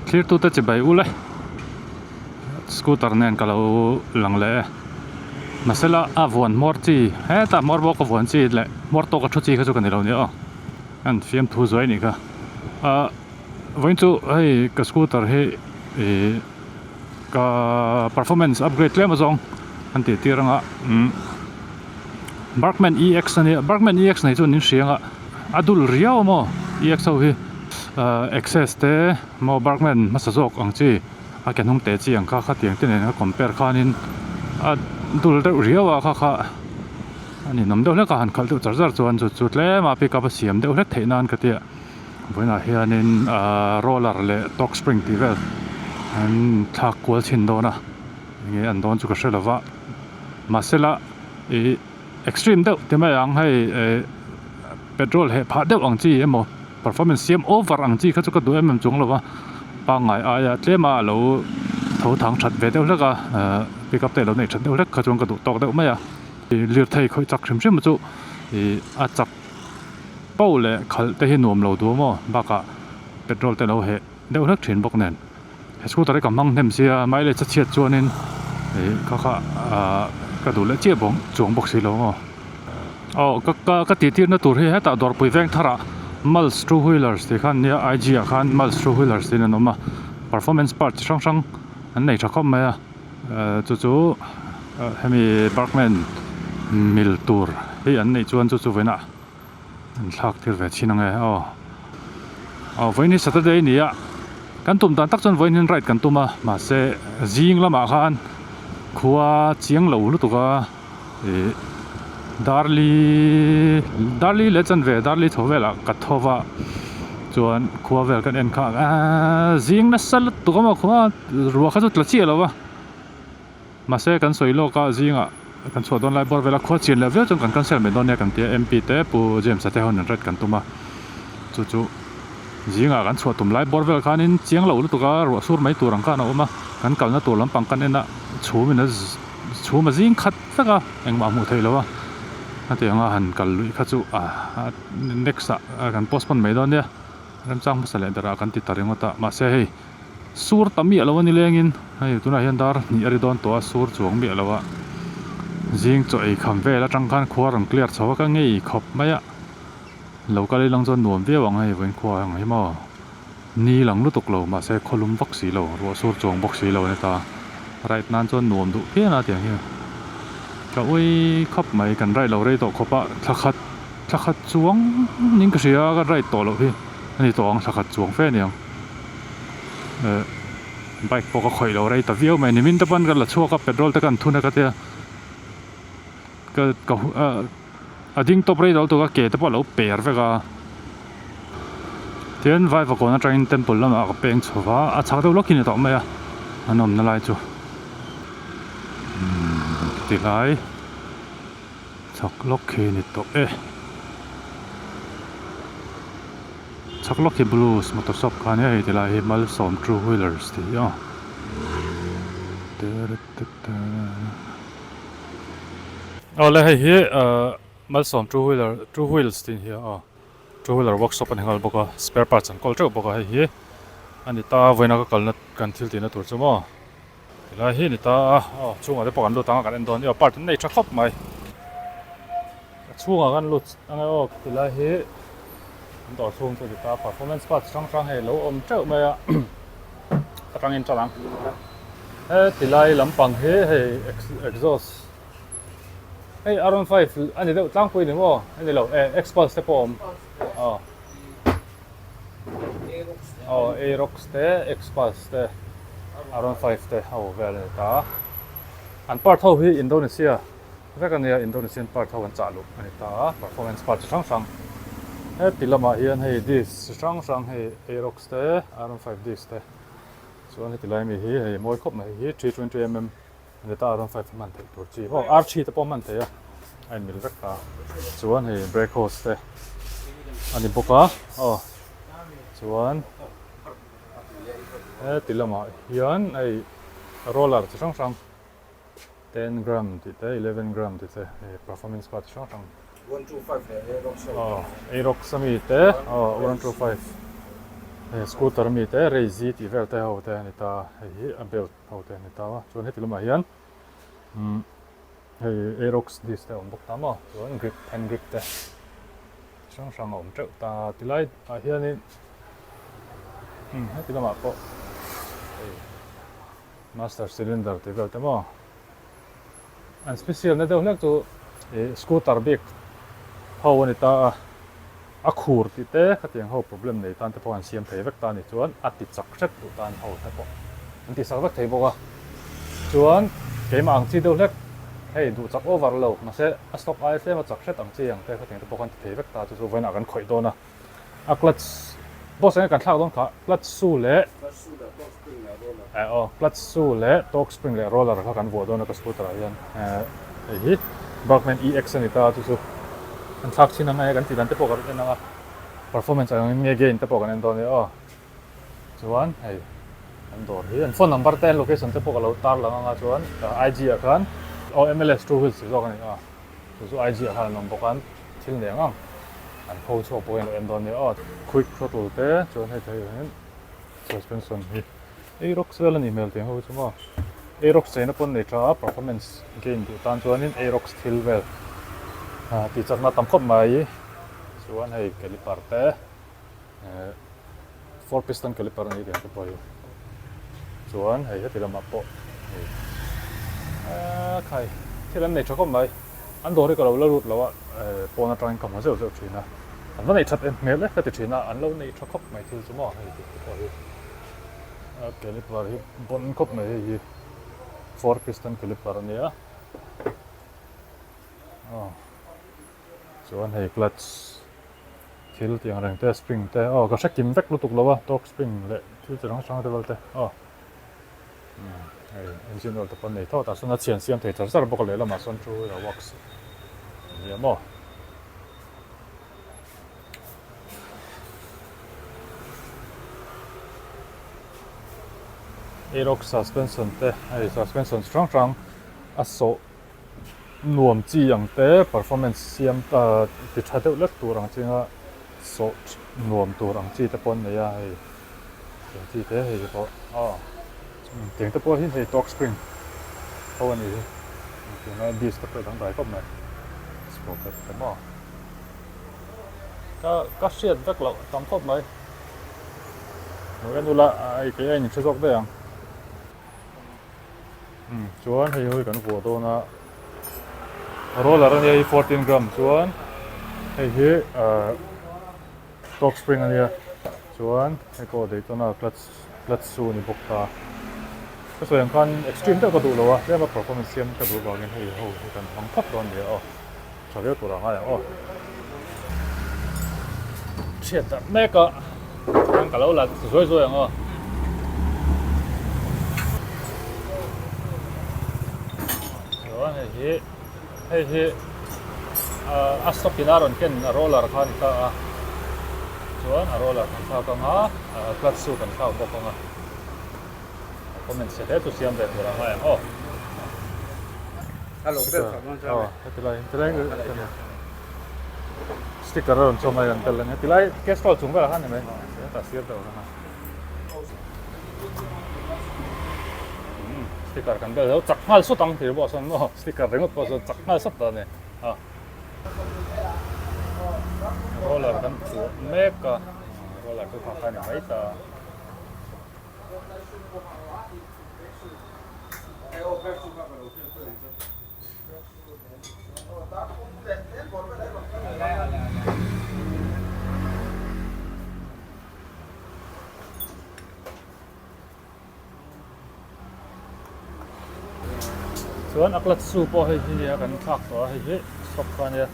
clear tu ta chi bai u le scooter nen kalau lang le masala avon mor chi he ta mor bo ko von chi le mor to ka thu chi kha chu kan ni lo ni an fiam thu zoi ni ka voin chu ai ka scooter he ka performance upgrade le ma zong an ti tiranga Barkman EX ani Barkman EX nei chu nin hrianga adul riau mo EX ho hi access te mo Barkman masazok ang chi a kan hung te chi ang kha tiang te ne compare khanin dul de riawa kha ani nom de le ka han khal tu charger chuan chu tle ma pick up a siam de le theinan ka tia voina hianin roller le torque spring ti vel an thak kwal chin do na nge an don chu ka shelova masela extreme de te mai ang hai petrol he pha deuh ang chi emo performance siam over ang chi kha chu ka du em chung lova pa ngai aya tlema lo tho thang that ve deuh leka pick up te lo nei that deuh lek kha chung ka du tok deuh mai a lir thei khoi chak shim shim chu a chak pau le khal te hi nuam lo du mo baka petrol te lo he deuh lek thin bok nen scooter ka mang nem sia mai le cha chiat chuanin kha ka du le che bong chuang bok si lo mo ka ti tir na tur hi heta Dawrpui Vengthar Wheelz two wheelers ti khan nia IG a khan Wheelz two wheelers tin anoma performance part sang an nei thakhom mai chu hemi Barkman mil tur hi an nei chuan chu vena an thak tir ve chinange voini Saturday nia kan tum dan tak chon voin right kan tuma ma se jing lama khan khuwa chiang lo lu tuka darli le chan ve darli thowela ka thowa chuan khuwa vel kan en kha jing na sal tuka ma khuwa ruwa kha chu tla chi lawa ma se kan soilo ka jinga kan chho don lai bor vela khuwa chin level chon kan cancel me don ne kan te MP te pu James ate hon red kan tuma chu jinga kan chho tum lai bor vel khanin chiang lo lu tuka ro sur mai turang ka na oma kan kalna tur lampang kan ena chuma jing khat taka engma mu thei lawa ate anga han kal lui kha chu next kan postpone mai don ne ram chang masale dara kan ti taringa ta ma se hei sur tami alawani lengin hei tuna hian dar ni ari don to sur chuang mi alawa jing cho ei kham ve la tang khan khuarang clear chawa ka ngei khop maya lokali lang chon nuam ve wang hei voin khwa ang hi mo ni lang lu tuk lo ma se kholum bok si lo ro sur chuang bok si lo ne ta right nan chon nuam du pe na tiang hi ka ui khop mai kan rai lo rei to khopa thakhat chuang ning ka sia ka rai to lo hi ani to ang thakhat chuang fe niang bike po ka khoi lo rei ta viau mai ni min ta pan ka la chua ka petrol ta kan thuna ka te ka ading top rei to ka ke ta pa lo per ve ka tian vai va ko na train temple lama ka peng chowa a chak do lokin to mai a anom na lai chu ti lai chak lok khe ni to chak lok ki blues motor shop khan he ti lai mal som true wheelers ti ya ole he mal som true wheels ti hi true wheeler workshop an hangal boka spare parts an kol tro boka he ani ta voina ka kalna kan thil ti na tur chumo la hi ni ta chunga de pakan lu tanga kan don yo part nei tha khop mai chunga kan lu anga ti la hi dor chung tu ta performance part sang he lo om treu mai atang in chalang ti lai lampang he exhaust hey around 5 ani de tlang pui ni mo ani lo expulse te pom Aerox te expulse te around 5 te vel ta an part ho hi Indonesia vekan ya Indonesian part ho an chalu ani ta performance part sang he tilama hian hei this sang hei Aerox te around 5 this te chuan tilai mi hi hei moi khop mai hi 320 mm ani ta around 5 man te tur chi R3 te pom man te ya an mil vek ta chuan hei brake hose te ani boka chuan tilama hian ai roller sang 10 gram ti te 11 gram ti te performance part sang 125 Aerox Aerox sami te 125 scooter mi te raise ti vel te ho te ni ta hi a belt ho te ni ta wa chuan heti lama hian hei aerox dis te om bok ta mo chuan grip hand grip te sang om treu ta tilai a hian in heti lama po master cylinder te vel te mo an special na deuh hlek chu scooter bike ho ni ta a khur ti te khatiang ho problem nei tan te pawh an siam thei vek ta ni chuan a ti chak hret tu tan ho te pawh an ti sak vek thei boka chuan keima ang chi deuh hlek hei du chak overload na se a stop ai se ma chak hret ang chi ang te khatiang te pawh kan thei vek ta chu vaina kan khoi dona a clutch boss ang kan thlak dong kha clutch su le clutch su le torque spring le roller kha kan vo dona ka scooter a hian hi Barkman EX ani ta chu an thak chin ang ai kan ti dan te pawh kan en anga performance ang nge gain te pawh kan en don ni chuan hei an dawr hi an phone number ten location te pawh ka lo tar lang anga chuan IG a khan MLS 2 Wheelz zo kan chu IG a khan nom bokan thil ne ang an pho chho pawh en don ni quick throttle te chuan hei thei hen suspension hi aerox vel an email te ho chuma aerox cheina pon nei tra performance gain tu tan chuan in aerox thil vel ti chakna tam khop mai chuan hei caliper te 4 piston caliper ni te pawh hi chuan hei heti lama pawh khai thilam nei thakop mai an dawr ka lo la rut lawa pawna tang kam ha zeu thina an va nei that en mel le ka ti thina an lo nei thakop mai thil chuma hei ti pawh hi caliper hi bon khop mai hi 4 piston caliper ni chuan hei clutch thil tiang reng te spring te ka hrekim vek lutuk lawa torque spring le thil chang te vel te hei engine oil te pon nei tho ta suna chian siam thei thar bok le lama son chu works ni mo aerox suspension te hei suspension strong aso nuam chi ang te performance siam ta ti thadeu lek tur ang chinga so nuam tur ang chi te pon nei a hei chi te hei pawh teng te pawh hi hei torque spring ho ani tena dis te pawh dang dai khop mai sprocket te mo ka hriat vek lo tam khop mai no enula ai ke ai ni thezok de ang chuan hei hoi kan vo dona roller ani 14 gram chuan hei hi torque spring ani chuan hei ko dei tona clutch su ni bok ta ka soyang kan extreme te ka du lawa lema performance siam ka du bangin hei ho kan hang thap don ni thaveu tur anga ya thiat ta meka kan ka lo la zoi anga chuan hei hi a stop pinaron ken a roller khan ta chuan a roller kan thak anga clutch su kan thak bok anga comment se tu siam de tur anga hello tilai sticker ron choma yan tel ne tilai castrol chunga han ne ta sir da na sticker kan bel chak mal su tang thir bo son no sticker rengot po so chak mal sat da ne roller kan chu meka roller tu kha khan mai ta chuan a clutch su pawh hei hi kan thak to hei hi stop khan ya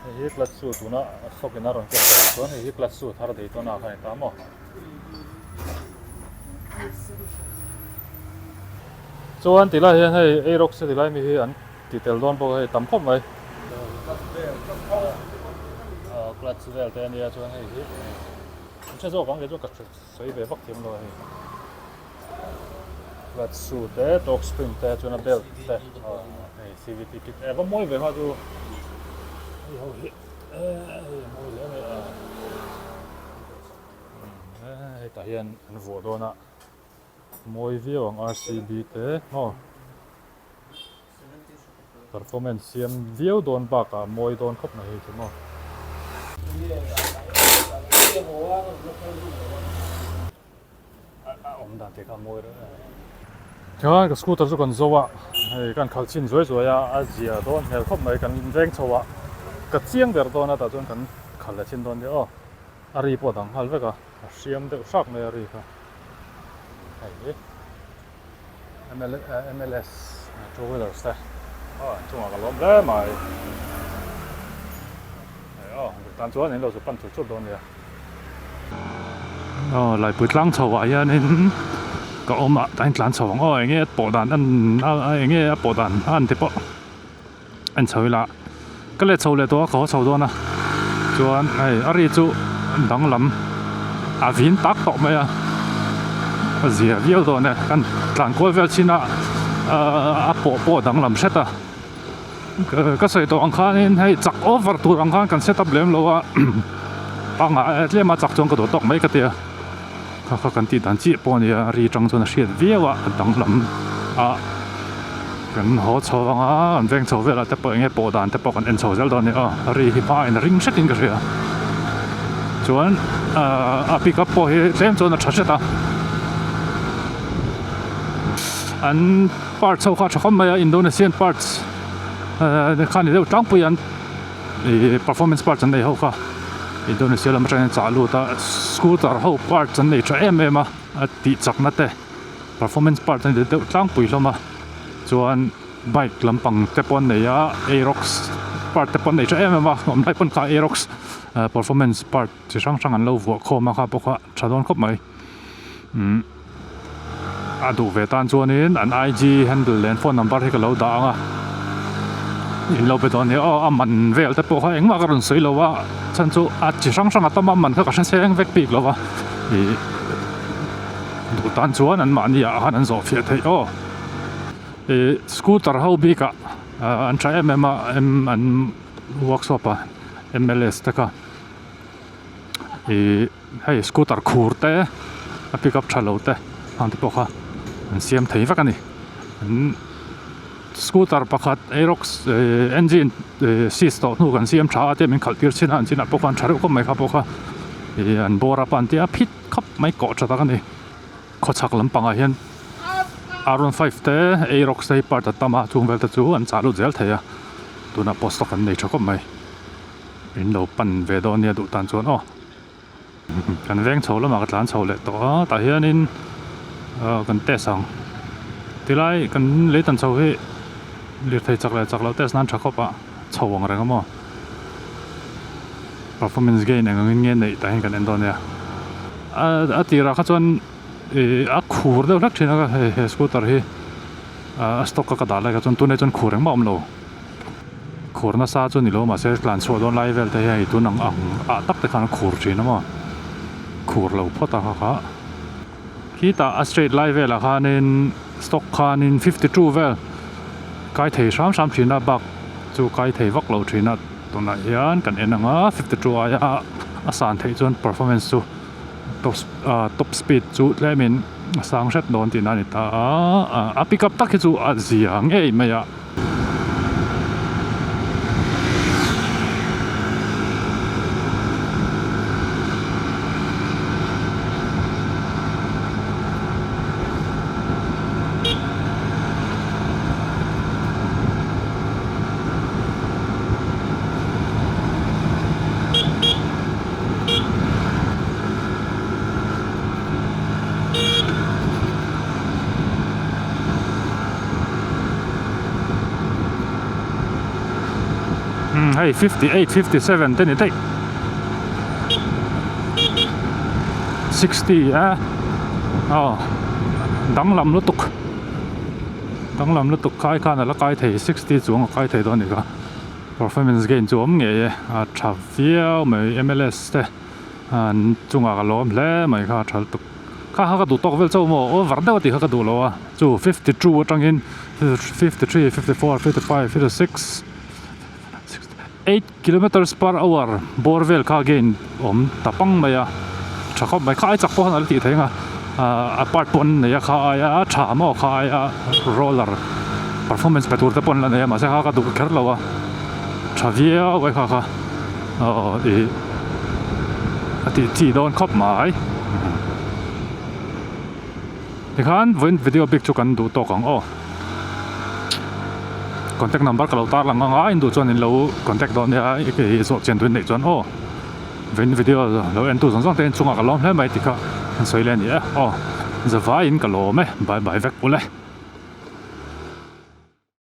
hei hi clutch su tuna stop in a ron ke chuan hei hi clutch su thar dei to na khan ta mo chuan tilai hian hei aerox se tilai mi hi an ti tel don pawh hei tam khop mai clutch vel te ania chuan hei hi che zo kang ke zo ka soi ve vak thiam lo hei clutch su te torque spring te chuan a belt te hei CVT kit va moi ve ma chu hei ho hi moi le hei ta hian an vuah dawna mawi viau ang RCB te performance siam viau dawn baka mawi dawn khop na hi chu mo om dan te ka mawi chuan ka scooter chu kan zowa hei kan khalchin zoi a azia dawn hmel khop mai kan veng chowa ka chiang der dawna ta chuan kan khal chin dawn de ari po dang hal veka siam de sak mai ari ka hei MLS two wheelers te chunga ka lom le mai tan chuan in lo chu pan chu dawn ya lại bụi lăng chầu vậy nên có ôm ạ đánh lăng chầu anh nghe bộ đàn anh nghe bộ đàn anh thì bộ anh chơi là cái lệ chầu lệ đó có chầu đó nè chuan này ở đây chú đắng lắm vin tắc tọt mày gì việc đó nè căn lăng coi về chín bộ đắng lắm set cái sợi đồ anh khăn nên hay chặt over tu anh khăn cần set up lên lâu bằng lên mà chặt trong cái đồ tọt mấy cái tiệtเขากันตีดันจีปนเนี่ยรีจังจนเสียเวียวกันดังลำกันหัวชาวกันเวงชาวเวลาแต่ปอยเงี้ยปอดานแต่ปอกันเอ็นชาวเซลตอนนี้รีฮิบ้าอินริงเซตติ้งกันเสียจวนปีกับปอยเล่นจนชัดเจนอันพาร์ทชาวเขาเขาไม่อินโดนีเซียนพาร์ทขั้นนี้เดี๋ยวจังปุยันperformance part จันได้เขาค่ะอินโดนีเซียเราไม่ใช่จ่าลูตาสกูตเตอร์เขาพาร์ทจันได้ใช้มาติดจักนั่นแต่ performance part จันได้เดี๋ยวตั้งปุ๋ยลงมาส่วนไบค์ลำปังเตปอนเนี่ยAerox part เตปอนเนี่ยใช้มาผมได้ปนค่า Aerox performance part จะช่างอันเราหัวโคมาครับเพราะว่าชาดอนครบไหมดูเวตันส่วนนี้อัน IG handle เลน phone number ให้กับเราด่างเราไปตอนนี้มันเวลแต่พวกเขาเองมากันสวยแล้วว่าฉันจะจะช่างตั้มมันเขาก็ฉันเสียงเวกปีกแล้วว่าดูตันชวนนั้นมันนี่อาหารนั้นโซเฟียที่สกูตเตอร์เขาบีกอันใช้อันเวิร์กช็อปMLS แต่ก็ให้สกูตเตอร์คูร์เต้ปีกับชาร์ลเต้อันที่พวกเขาเสียมที่ฟักกันนี่สกูตเตอร์ประคัด Aerox engine system นู่นกันเสียมช้าเต็มเป็นขัดเกียร์ชิ้นอันชิ้นพวกกันชาร์ลก็ไม่ครับพวกเขาอันโบราณปันที่พิษครับไม่เกาะชะตากันนี่ขอชักลำปังเห็นR15 เต้ Aerox ได้ปาร์ตตั้มมาช่วงเวลาจู่อันชาร์ลเจลเทียตัวน่ะโพสต์กันในชักก็ไม่อินเราปั่นเวดอนเนี่ยดูตันชวนกันแวงโฉแล้วมากันหลานโฉเลยตัวแต่เฮียนินกันเตะสังทีไรกันเลยตันโฉให้เรียกไทยจากเราเตะนั้นชักก็ปะโฉวงอะไรก็มั่ว performance gain เงี้ยในแต่เห็นกันเอ็นตอนเนี่ยตีราคาจนคูร์เดี๋ยวรักที่นั่นก็เฮสกูตเตอร์สต็อกก็กระดาษเลยก็จนตัวนี้จนคูร์ยังไม่อมโลคูร์น่าซาจนนี่โลมาเสกหลานชัวโดนไล่เวลแต่ยังตัวนังตักแต่การคูร์จีนมั้งคูร์เราพอตาค่ะที่ตาสเตรทไล่เวลละค่ะนินสต็อกค่ะนิน52เวลไกด์เท3จีนนะบักจูไกด์เทวักเราจีนนะตัวนั้นยันกันเองนะ52อ่ะสานเทจน performance จูtop speed จูเล่มินสังเสร็จโดนที่นั่นนี่ตาปิกับตักจูเสียงไม่อะให้58 57เต้นนี่ได้60ดังลำรถตุกค่ายข้านั่นละค่ายเท60จวงค่ายเทตอนนี้ก็ performance gain จวมเงี้ยชับเฟี้ยวไม่ MLS เต้จุงอากาศล้อมแล้วไม่ค่ะชับตุกข้าก็ดูตกเวลเจ้าโม่วันเดียวที่เขาก็ดูแล้วอ่ะจู่52จังอิน53 54 55 56 8 kilometers per hour borvel ka gain tapang maya chak khop mai khai chak po na ti thenga apart pon ne kha ya tha mo kha ya roller performance petur te pon la ne ma se kha ka du kher lawa thavia wai kha kha ti don khop mai thì khan vẫn video big chukan du to kang o contact number ka lo tar lang nga in du chon in lo contact don ya ke so chen tun nei chon o vẫn video lo en tu song ten chunga ka lom hle mai ti kha soi len ya o zawai in ka lo me bye bye vek pule